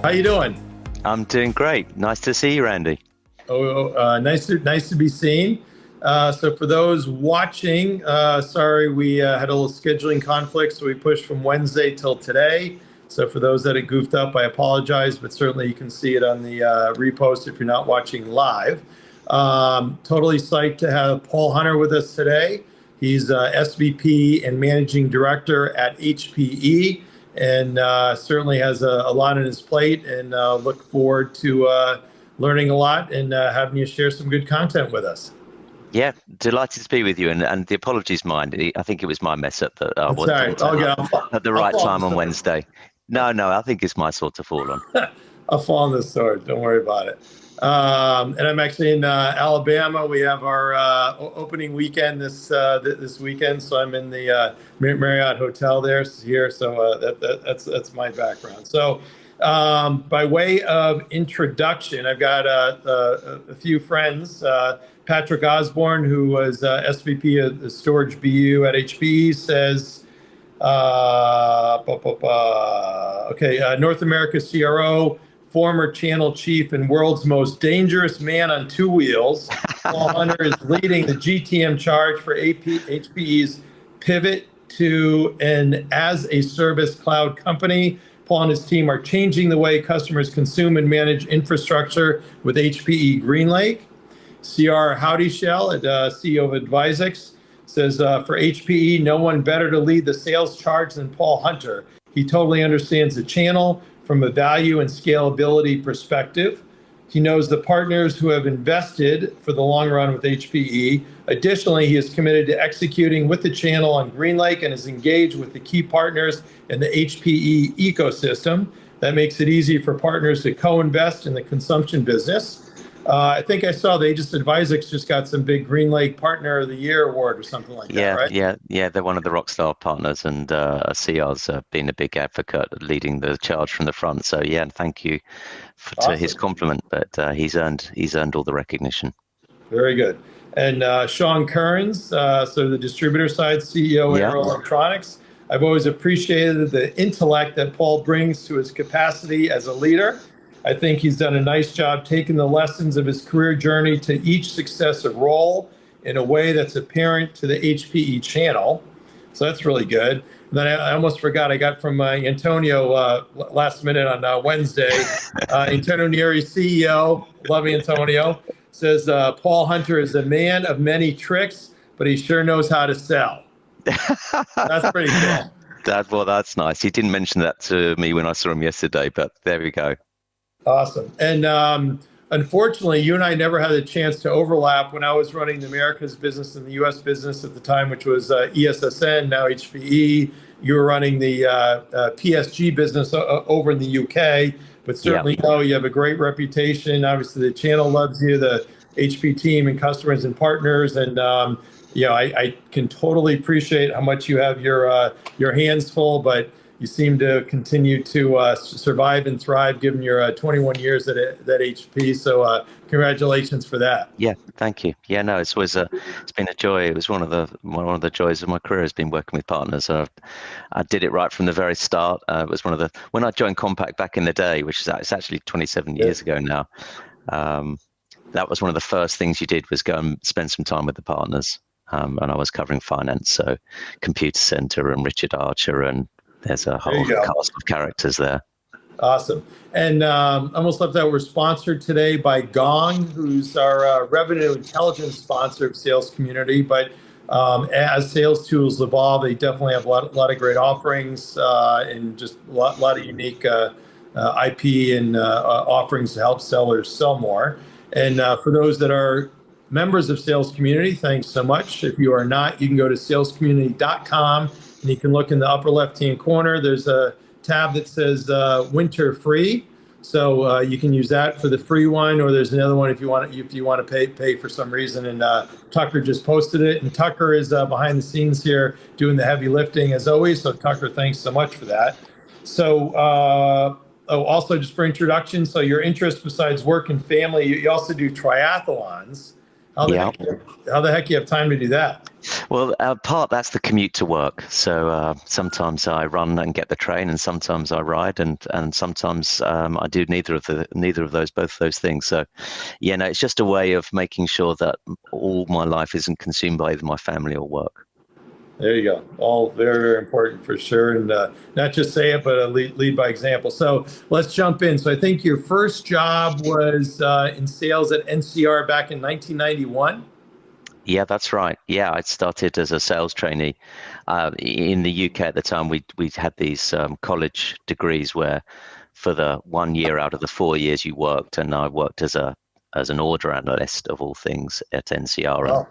How you doing? I'm doing great. Nice to see you, Randy. Nice to be seen. So for those watching, sorry we had a little scheduling conflict, so we pushed from Wednesday till today. So for those that had goofed up, I apologize, but certainly you can see it on the repost if you're not watching live. Totally psyched to have Paul Hunter with us today. He's SVP and Managing Director at HPE, and certainly has a lot on his plate, and look forward to learning a lot and having you share some good content with us. Yeah, delighted to be with you, and the apologies mind. I think it was my mess up that I wasn't at the right time on Wednesday. No, I think it's my sword to fall on. I'll fall on this sword. Don't worry about it. And I'm actually in Alabama. We have our opening weekend this weekend, so I'm in the Marriott Hotel here. So that's my background. So by way of introduction, I've got a few friends. Patrick Osborne, who was SVP of the Storage BU at HPE, says, North America CRO, former channel chief and world's most dangerous man on two wheels. Paul Hunter is leading the GTM charge for HPE's pivot to an as-a-service cloud company. Paul and his team are changing the way customers consume and manage infrastructure with HPE GreenLake. CR Howdyshell, CEO of Advisix, says, for HPE, no one better to lead the sales charge than Paul Hunter. He totally understands the channel from a value and scalability perspective. He knows the partners who have invested for the long run with HPE. Additionally, he is committed to executing with the channel on GreenLake and is engaged with the key partners in the HPE ecosystem. That makes it easy for partners to co-invest in the consumption business. I think I saw they Advisix just got some big GreenLake Partner of the Year award or something like that, right? Yeah. They're one of the rockstar partners, and CR's been a big advocate, leading the charge from the front. So yeah, thank you to his compliment. But he's earned all the recognition. Very good. And Sean Kearns, so the distributor side CEO of Arrow Electronics. I've always appreciated the intellect that Paul brings to his capacity as a leader. I think he's done a nice job taking the lessons of his career journey to each successive role in a way that's apparent to the HPE channel. So that's really good. And then I almost forgot, I got from Antonio last minute on Wednesday. Antonio Neri, CEO, love Antonio, says Paul Hunter is a man of many tricks, but he sure knows how to sell. That's pretty cool. That's nice. He didn't mention that to me when I saw him yesterday, but there we go. Awesome. And unfortunately, you and I never had a chance to overlap when I was running the Americas business and the U.S. business at the time, which was ESSN, now HPE. You were running the PSG business over in the U.K., but certainly know you have a great reputation. Obviously, the channel loves you, the HP team and customers and partners. And I can totally appreciate how much you have your hands full, but you seem to continue to survive and thrive given your 21 years at HP. So congratulations for that. Yeah, thank you. Yeah, no, it's been a joy. It was one of the joys of my career has been working with partners. I did it right from the very start. It was when I joined Compaq back in the day, which is it's actually 27 years ago now. That was one of the first things you did was go and spend some time with the partners. And I was covering finance, so Computer Center and Richard Archer, and there's a whole cast of characters there. Awesome. And almost left out, we're sponsored today by Gong, who's our revenue intelligence sponsor of Sales Community. But as sales tools evolve, they definitely have a lot of great offerings and just a lot of unique IP and offerings to help sellers sell more. And for those that are members of Sales Community, thanks so much. If you are not, you can go to salescommunity.com. And you can look in the upper left-hand corner. There's a tab that says winter free. So you can use that for the free one, or there's another one if you want to pay for some reason. And Tucker just posted it. And Tucker is behind the scenes here doing the heavy lifting as always. So Tucker, thanks so much for that. So also just for introduction, so your interest besides work and family, you also do triathlons. How the Yeah. heck, how the heck you have time to do that? Well, part that's the commute to work. So sometimes I run and get the train, and sometimes I ride, and sometimes I do neither of those, both of those things. So, yeah, no, it's just a way of making sure that all my life isn't consumed by either my family or work. There you go. All very, very important for sure. And not just say it, but lead by example. So let's jump in. So I think your first job was in sales at NCR back in 1991. Yeah, that's right. Yeah, I started as a sales trainee. In the UK at the time, we had these college degrees where, for the 1 year out of the 4 years you worked, and I worked as an order analyst of all things at NCR, Wow.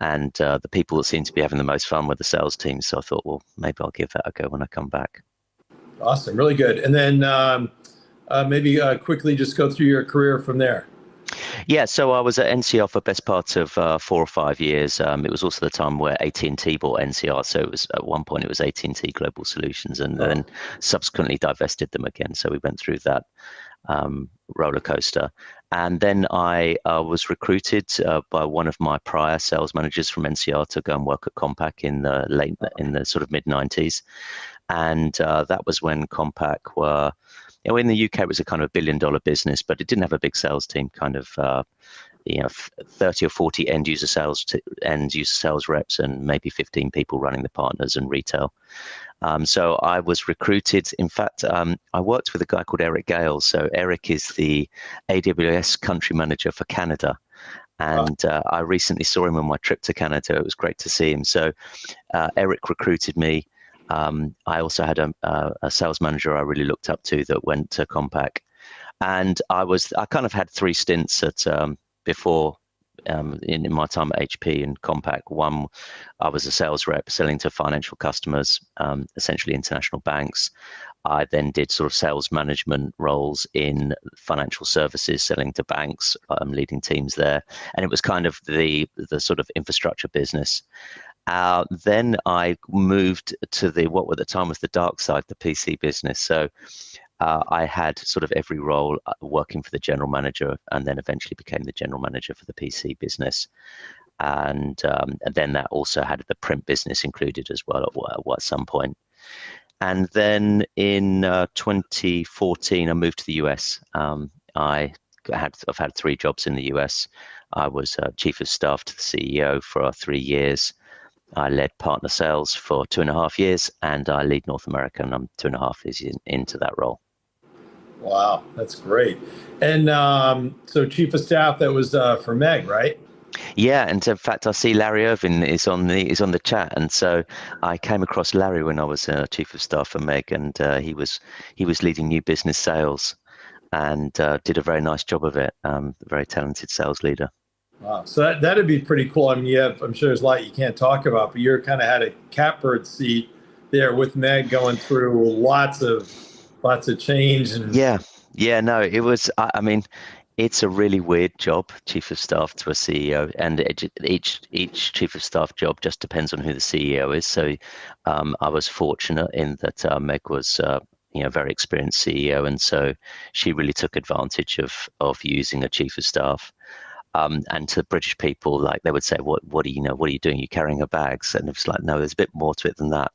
and the people that seemed to be having the most fun were the sales team. So I thought, well, maybe I'll give that a go when I come back. Awesome. Really good. And then maybe quickly just go through your career from there. Yeah, so I was at NCR for best part of 4 or 5 years. It was also the time where AT&T bought NCR, so it was at one point it was AT&T Global Solutions, and then subsequently divested them again. So we went through that roller coaster, and then I was recruited by one of my prior sales managers from NCR to go and work at Compaq in the sort of mid-90s, and that was when Compaq were. In the UK, it was a kind of $1 billion business, but it didn't have a big sales team. Kind of, 30 or 40 end user sales reps, and maybe 15 people running the partners and retail. So I was recruited. In fact, I worked with a guy called Eric Gale. So Eric is the AWS country manager for Canada. And I recently saw him on my trip to Canada. It was great to see him. So Eric recruited me. I also had a sales manager I really looked up to that went to Compaq, and I kind of had 3 stints at before in my time at HP and Compaq. One, I was a sales rep selling to financial customers, essentially international banks. I then did sort of sales management roles in financial services, selling to banks, leading teams there, and it was kind of the sort of infrastructure business. Then I moved to what at the time was the dark side, the PC business. So I had sort of every role working for the general manager, and then eventually became the general manager for the PC business. And then that also had the print business included as well at some point. And then in 2014, I moved to the US. I've had 3 jobs in the US. I was chief of staff to the CEO for 3 years. I led partner sales for 2.5 years, and I lead North America, and I'm 2.5 years into that role. Wow, that's great. And so chief of staff, that was for Meg, right? Yeah, and in fact, I see Larry Irvin is on the chat, and so I came across Larry when I was chief of staff for Meg, and he was leading new business sales, and did a very nice job of it. Very talented sales leader. Wow. So that'd be pretty cool. I mean, I'm sure there's a lot you can't talk about, but you're kind of had a catbird seat there with Meg, going through lots of change. And Yeah, no, it was. I mean, it's a really weird job, chief of staff to a CEO, and each chief of staff job just depends on who the CEO is. So, I was fortunate in that Meg was. Very experienced CEO, and so she really took advantage of using a chief of staff. And to British people, like, they would say, what are you doing? You're carrying her bags. And it's like, no, there's a bit more to it than that.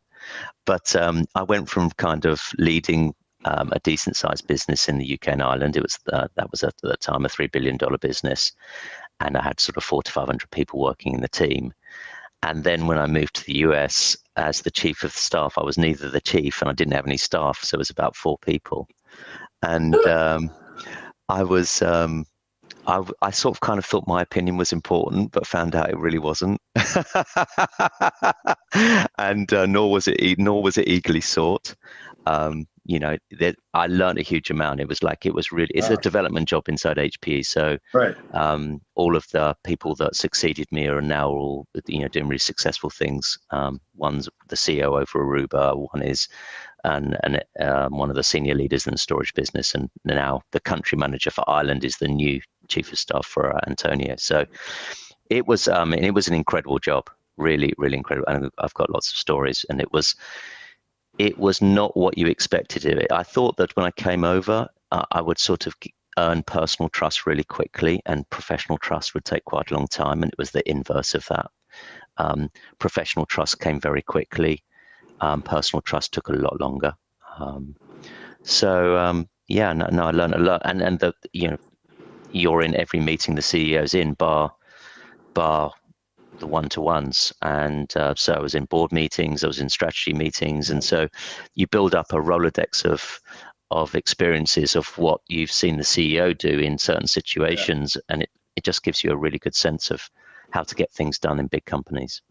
But I went from kind of leading a decent sized business in the UK and Ireland. That was at the time a $3 billion business. And I had sort of 400 to 500 people working in the team. And then when I moved to the US as the chief of staff, I was neither the chief and I didn't have any staff. So it was about 4 people. And I was, I sort of kind of thought my opinion was important, but found out it really wasn't. And nor was it eagerly sought. I learned a huge amount. It's a development job inside HPE. So right. All of the people that succeeded me are now all doing really successful things. One's the CEO over Aruba. One is one of the senior leaders in the storage business, and now the country manager for Ireland is the new chief of staff for Antonio. So it was an incredible job, really, really incredible. And I've got lots of stories, and it was not what you expected of it. I thought that when I came over, I would sort of earn personal trust really quickly, and professional trust would take quite a long time, and it was the inverse of that. Professional trust came very quickly. Personal trust took a lot longer. Yeah, no, I learned a lot, and the you're in every meeting the CEO's in, bar the one-to-ones, and so I was in board meetings, I was in strategy meetings, and so you build up a Rolodex of experiences of what you've seen the CEO do in certain situations, and it just gives you a really good sense of how to get things done in big companies.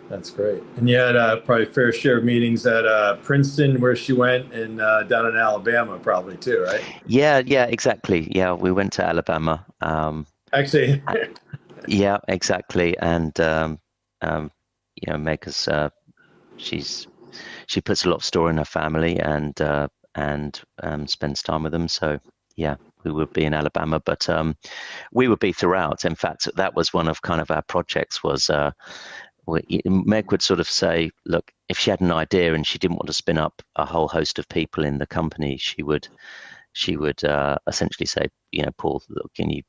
That's great. And you had probably a fair share of meetings at Princeton, where she went, and down in Alabama probably too, right? Yeah, exactly. Yeah, we went to Alabama. Actually, yeah, exactly. And Meg has she puts a lot of store in her family, and spends time with them. So yeah, we would be in Alabama, but we would be throughout. In fact, that was one of kind of our projects. Was Meg would sort of say, look, if she had an idea and she didn't want to spin up a whole host of people in the company, she would essentially say, Paul, look, can you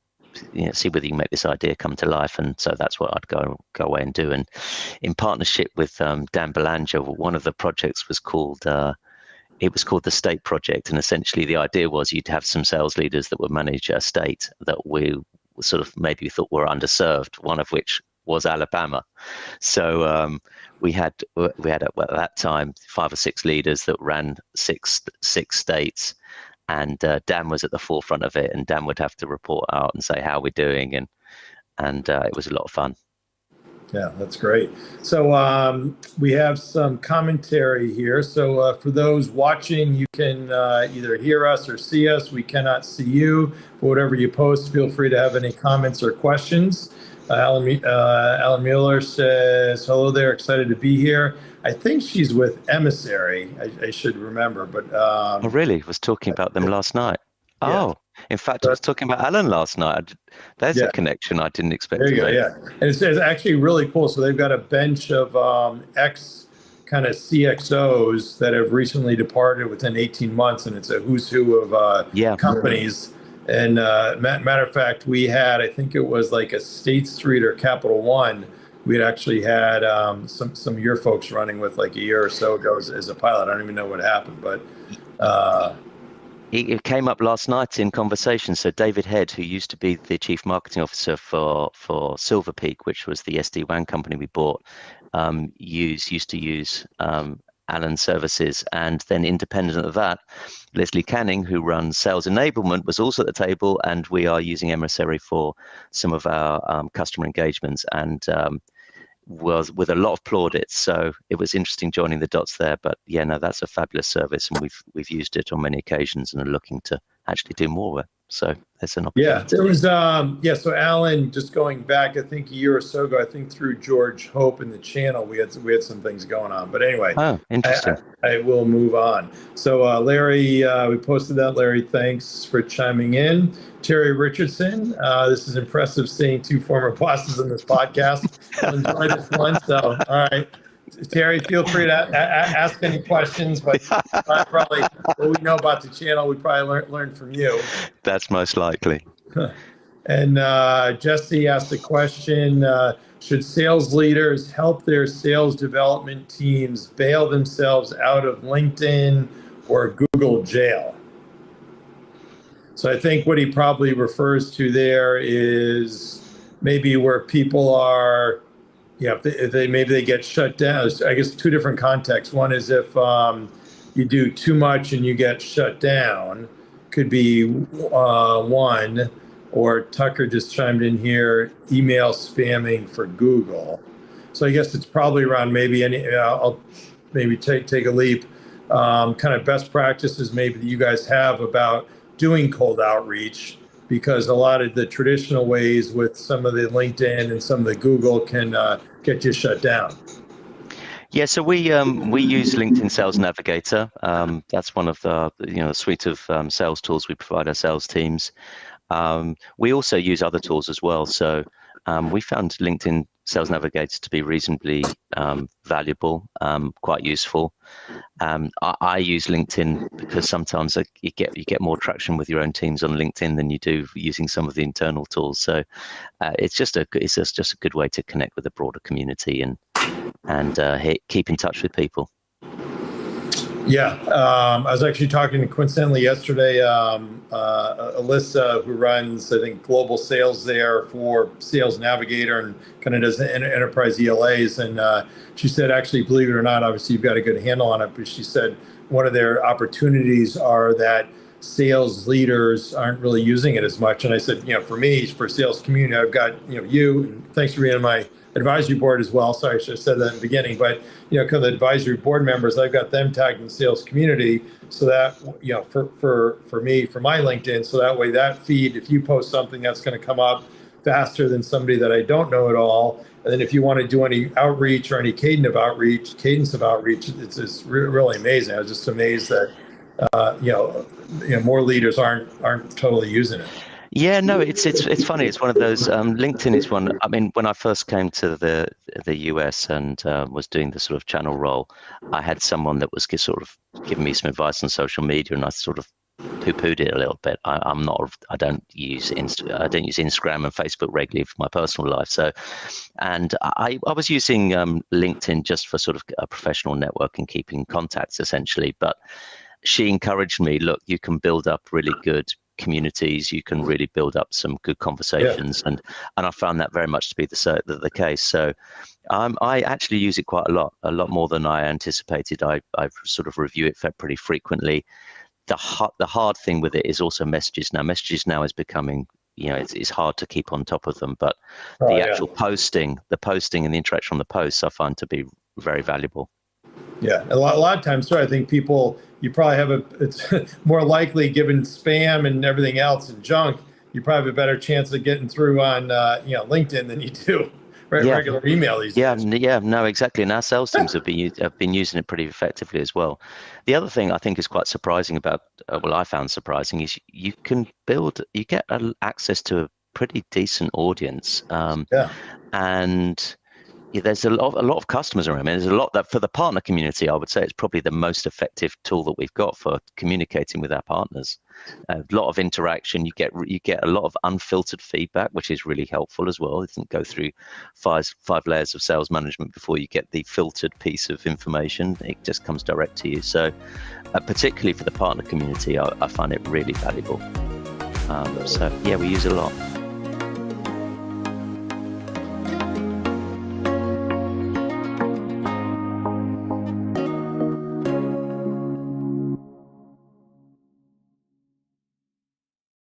see whether you can make this idea come to life? And so that's what I'd go away and do. And in partnership with Dan Belanger, one of the projects was called the State Project, and essentially the idea was you'd have some sales leaders that would manage a state that we sort of maybe thought were underserved, one of which was Alabama. So we had at that time 5 or 6 leaders that ran six states, and Dan was at the forefront of it, and Dan would have to report out and say how we're doing, and it was a lot of fun. Yeah, that's great. So we have some commentary here. So for those watching, you can either hear us or see us. We cannot see you, but whatever you post, feel free to have any comments or questions. Alan Mueller says, hello there, excited to be here. I think she's with Emissary, I should remember, but Oh, really? I was talking about them last night. Yeah. Oh, in fact, I was talking about Alan last night. There's a connection I didn't expect. There you to go, make. yeah. And it's actually really cool. So they've got a bench of ex kind of CXOs that have recently departed within 18 months, and it's a who's who of companies. And matter of fact, we had, I think it was like a State Street or Capital One, we had actually had some of your folks running with like a year or so ago as a pilot. I don't even know what happened, but it came up last night in conversation. So David Head, who used to be the chief marketing officer for Silver Peak, which was the SD-WAN company we bought, used to use Alan's services, and then independent of that, Leslie Canning, who runs sales enablement, was also at the table, and we are using Emissary for some of our customer engagements, and was with a lot of plaudits. So it was interesting joining the dots there. But yeah, no, that's a fabulous service, and we've used it on many occasions and are looking to actually do more with it. So there's an opportunity. Yeah, there was so Alan, just going back, I think a year or so ago, I think through George Hope in the channel, we had some things going on. But anyway, interesting. I will move on. So Larry, we posted that. Larry, thanks for chiming in. Terry Richardson, this is impressive seeing 2 former bosses in this podcast. I'll enjoy this one. So all right, Terry, feel free to ask any questions, but probably what we know about the channel, we probably learned from you. That's most likely. And Jesse asked a question, should sales leaders help their sales development teams bail themselves out of LinkedIn or Google jail? So I think what he probably refers to there is maybe where people are, if they get shut down. I guess 2 different contexts. One is if you do too much and you get shut down, could be one. Or Tucker just chimed in here, email spamming for Google. So I guess it's probably around maybe I'll maybe take a leap, kind of best practices maybe that you guys have about doing cold outreach, because a lot of the traditional ways with some of the LinkedIn and some of the Google can get you shut down. Yeah, so we use LinkedIn Sales Navigator. That's one of the suite of sales tools we provide our sales teams. We also use other tools as well. So we found LinkedIn Sales Navigator to be reasonably valuable, quite useful. I use LinkedIn because sometimes you get more traction with your own teams on LinkedIn than you do using some of the internal tools. So it's just a good way to connect with a broader community and keep in touch with people. Yeah, I was actually talking coincidentally yesterday, Alyssa, who runs, I think, global sales there for Sales Navigator and kind of does enterprise ELAs. And she said, actually, believe it or not, obviously you've got a good handle on it, but she said one of their opportunities are that sales leaders aren't really using it as much. And I said, for me, for sales community, I've got, you, and thanks for being on my advisory board as well. Sorry, I should have said that in the beginning, but kind of the advisory board members, I've got them tagged in the sales community, so that for me, for my LinkedIn, so that way that feed, if you post something, that's going to come up faster than somebody that I don't know at all. And then if you want to do any outreach or any cadence of outreach, it's just really amazing. I was just amazed that more leaders aren't totally using it. Yeah, no, it's funny. It's one of those. LinkedIn is one. I mean, when I first came to the US and was doing the sort of channel role, I had someone that was sort of giving me some advice on social media, and I sort of poo-pooed it a little bit. I don't use Instagram and Facebook regularly for my personal life. So, and I was using LinkedIn just for sort of a professional networking, keeping contacts essentially. But she encouraged me, look, you can build up really good communities, you can really build up some good conversations, and I found that very much to be the case. So I actually use it quite a lot more than I anticipated. I sort of review it pretty frequently. The hard thing with it is also messages. Now messages now is becoming, it's hard to keep on top of them, but the actual posting and the interaction on the posts I find to be very valuable. Yeah, a lot of times too, I think you probably it's more likely, given spam and everything else and junk, you probably have a better chance of getting through on LinkedIn than you do regular email these days. Yeah, no, exactly. And our sales teams have been using it pretty effectively as well. The other thing I think is quite surprising about, I found surprising, is you get access to a pretty decent audience, and there's a lot of customers around. There's a lot that for the partner community, I would say it's probably the most effective tool that we've got for communicating with our partners. A lot of interaction. You get a lot of unfiltered feedback, which is really helpful as well. You can go through five layers of sales management before you get the filtered piece of information. It just comes direct to you. So, particularly for the partner community, I find it really valuable. So yeah, we use it a lot.